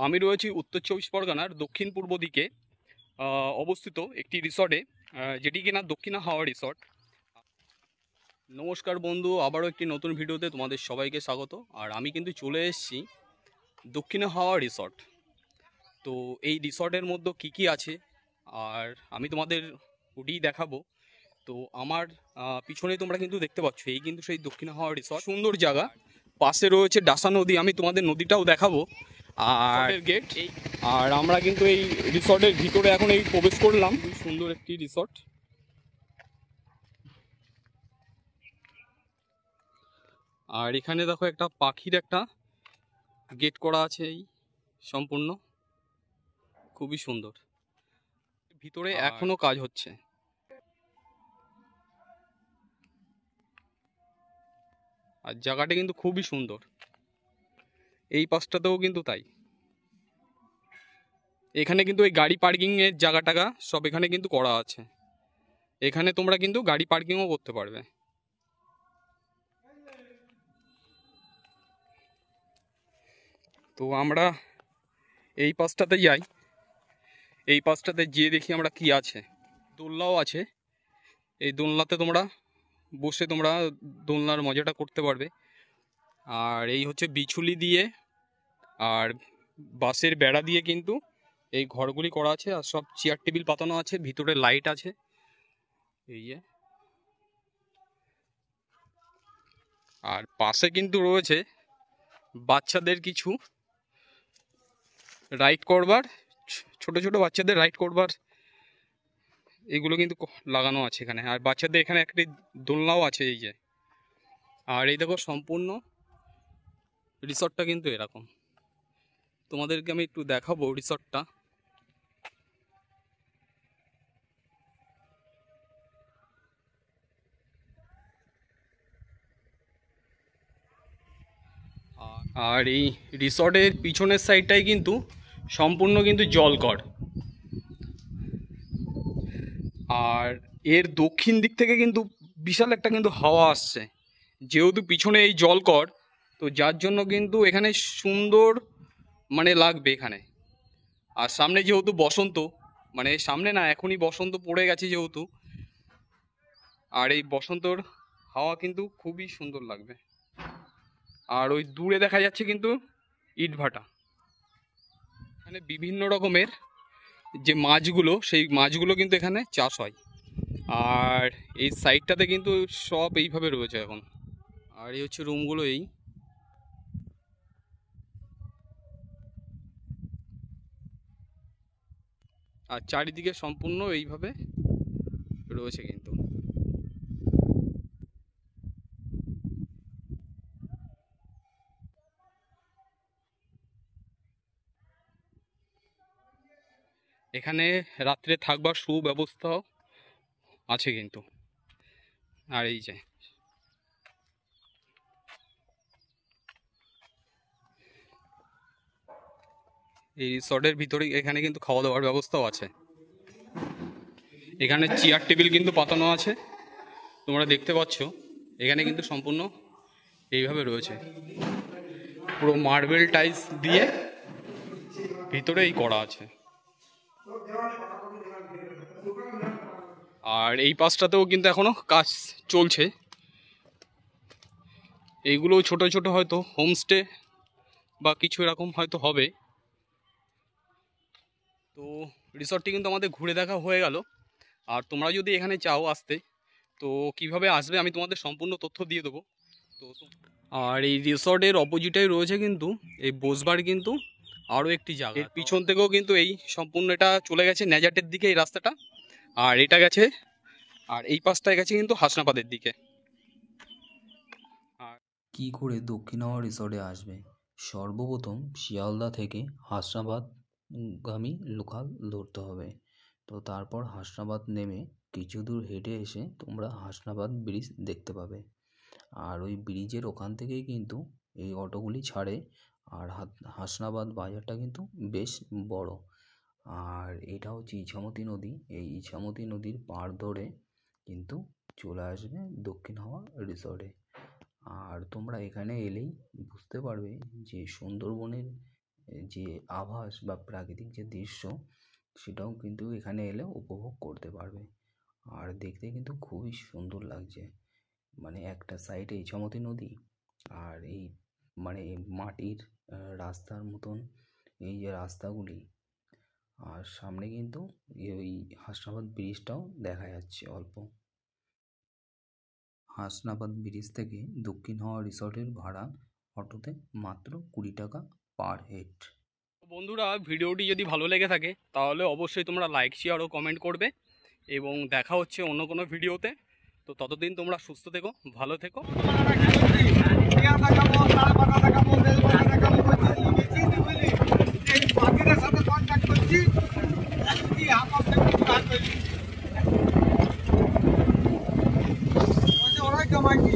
আমি রয়েছি উত্তর চব্বিশ পরগনার দক্ষিণ পূর্ব দিকে অবস্থিত একটি রিসর্টে, যেটি কিনা দক্ষিণা হাওয়া রিসর্ট। নমস্কার বন্ধু, আবারও একটি নতুন ভিডিওতে তোমাদের সবাইকে স্বাগত। আর আমি কিন্তু চলে এসেছি দক্ষিণা হাওয়া রিসর্ট। তো এই রিসর্টের মধ্যে কি কি আছে আর আমি তোমাদের ওটি দেখাবো। তো আমার পিছনে তোমরা কিন্তু দেখতে পাচ্ছ, এই কিন্তু সেই দক্ষিণা হাওয়া রিসর্ট। সুন্দর জায়গা, পাশে রয়েছে ডাসা নদী, আমি তোমাদের নদীটাও দেখাবো। আর গেট, আর আমরা কিন্তু এই রিসর্টের ভিতরে এখন এই প্রবেশ করলাম। খুব সুন্দর একটি রিসর্ট। আর এখানে দেখো একটা পাখির একটা গেট করা আছে, এই সম্পূর্ণ খুবই সুন্দর। ভিতরে এখনো কাজ হচ্ছে। আর জায়গাটা কিন্তু খুবই সুন্দর, এই পাশটাতেও কিন্তু তাই। এখানে কিন্তু এই গাড়ি পার্কিং এর জায়গা টাকা সব এখানে কিন্তু করা আছে। এখানে তোমরা কিন্তু গাড়ি পার্কিংও করতে পারবে। তো আমরা এই পাশটাতে যাই, এই পাশটাতে গিয়ে দেখি আমরা কি আছে। দোলনাও আছে, এই দোলনাতে তোমরা বসে তোমরা দোলনার মজাটা করতে পারবে। আর এই হচ্ছে বিছুলি দিয়ে আর বাঁশের বেড়া দিয়ে কিন্তু এই ঘরগুলি করা আছে। আর সব চেয়ার টেবিল পাতানো আছে, ভিতরে লাইট আছে। এই যে, আর পাশে কিন্তু রয়েছে বাচ্চাদের কিছু রাইড করবার, ছোট ছোট বাচ্চাদের রাইড করবার এগুলো কিন্তু লাগানো আছে এখানে। আর বাচ্চাদের এখানে একটি দোলনাও আছে, এই যে। আর এই দেখো সম্পূর্ণ রিসর্টটা কিন্তু এরকম। তোমাদেরকে আমি একটু দেখাবো রিসর্টটা। আর এই রিসর্টের পিছনের সাইডটাই কিন্তু সম্পূর্ণ কিন্তু জলকর। আর এর দক্ষিণ দিক থেকে কিন্তু বিশাল একটা কিন্তু হাওয়া আসছে, যেহেতু পিছনে এই জলকর, তো যার জন্য কিন্তু এখানে সুন্দর মানে লাগবে এখানে। আর সামনে যেহেতু বসন্ত, মানে সামনে না, এখনই বসন্ত পড়ে গেছে যেহেতু, আর এই বসন্তর হাওয়া কিন্তু খুবই সুন্দর লাগবে। আর ওই দূরে দেখা যাচ্ছে কিন্তু ইটভাটা। এখানে বিভিন্ন রকমের যে মাছগুলো, সেই মাছগুলো কিন্তু এখানে চাষ হয়। আর এই সাইডটাতে কিন্তু সব এইভাবে রয়েছে এখন। আর এই হচ্ছে রুমগুলো, এই আর চারিদিকে সম্পূর্ণ এইভাবে রয়েছে কিন্তু। এখানে রাত্রে থাকবার সুব্যবস্থাও আছে কিন্তু। আর এই যে, এই রিসর্টের ভিতরে এখানে কিন্তু খাওয়া দাওয়ার ব্যবস্থাও আছে। এখানে চেয়ার টেবিল কিন্তু পাতানো আছে, তোমরা দেখতে পাচ্ছ। এখানে কিন্তু সম্পূর্ণ এইভাবে রয়েছে, পুরো মার্বেল টাইলস দিয়ে ভিতরে এই করা আছে। আর এই পাশটাতেও কিন্তু এখনো কাজ চলছে। এইগুলো ছোট ছোট হয়তো হোমস্টে বা কিছু এরকম হয়তো হবে। তো রিসর্টটি কিন্তু আমাদের ঘুরে দেখা হয়ে গেল। আর তোমরা যদি এখানে চাও আসতে, তো কিভাবে আসবে আমি তোমাদের সম্পূর্ণ তথ্য দিয়ে দেবো। তো আর এই রিসর্টের অপোজিটেই রয়েছে কিন্তু এই বসবার কিন্তু আরও একটি জায়গা। এর পিছন থেকেও কিন্তু এই সম্পূর্ণ এটা চলে গেছে নেজাটের দিকে এই রাস্তাটা, আর এটা গেছে, আর এই পাশটায় গেছে কিন্তু হাসনাবাদের দিকে। কি করে দক্ষিণ হাওয়া রিসর্টে আসবে? সর্বপ্রথম শিয়ালদা থেকে হাসনাবাদগামী লোকাল ধরতে হবে। তো তারপর হাসনাবাদ নেমে কিছু দূর হেঁটে এসে তোমরা হাসনাবাদ ব্রিজ দেখতে পাবে। আর ওই ব্রিজের ওখান থেকেই কিন্তু এই অটোগুলি ছাড়ে। আর হাসনাবাদ বাজারটা কিন্তু বেশ বড়। আর এটা হচ্ছে ইছামতি নদী। এই ইছামতি নদীর পাড় ধরে কিন্তু চলে আসবে দক্ষিণ হাওয়া রিসর্টে। আর তোমরা এখানে এলেই বুঝতে পারবে যে সুন্দরবনের যে আভাস বা প্রাকৃতিক যে দৃশ্য সেটাও কিন্তু এখানে এলে উপভোগ করতে পারবে। আর দেখতে কিন্তু খুবই সুন্দর লাগছে, মানে একটা সাইডে ইছামতি নদী আর এই মানে মাটির রাস্তার মতন এই যে রাস্তাগুলি, আর সামনে কিন্তু ওই হাসনাবাদ ব্রিজটাও দেখা যাচ্ছে অল্প। হাসনাবাদ ব্রিজ থেকে দক্ষিণ হাওয়া রিসর্টের ভাড়া অটোতে মাত্র 20 টাকা পার হেড। বন্ধুরা, ভিডিওটি যদি ভালো লেগে থাকে তাহলে অবশ্যই তোমরা লাইক, শেয়ার ও কমেন্ট করবে এবং দেখা হচ্ছে অন্য কোনো ভিডিওতে। তো ততদিন তোমরা সুস্থ থেকো, ভালো থেকো। ওরা কেমন কি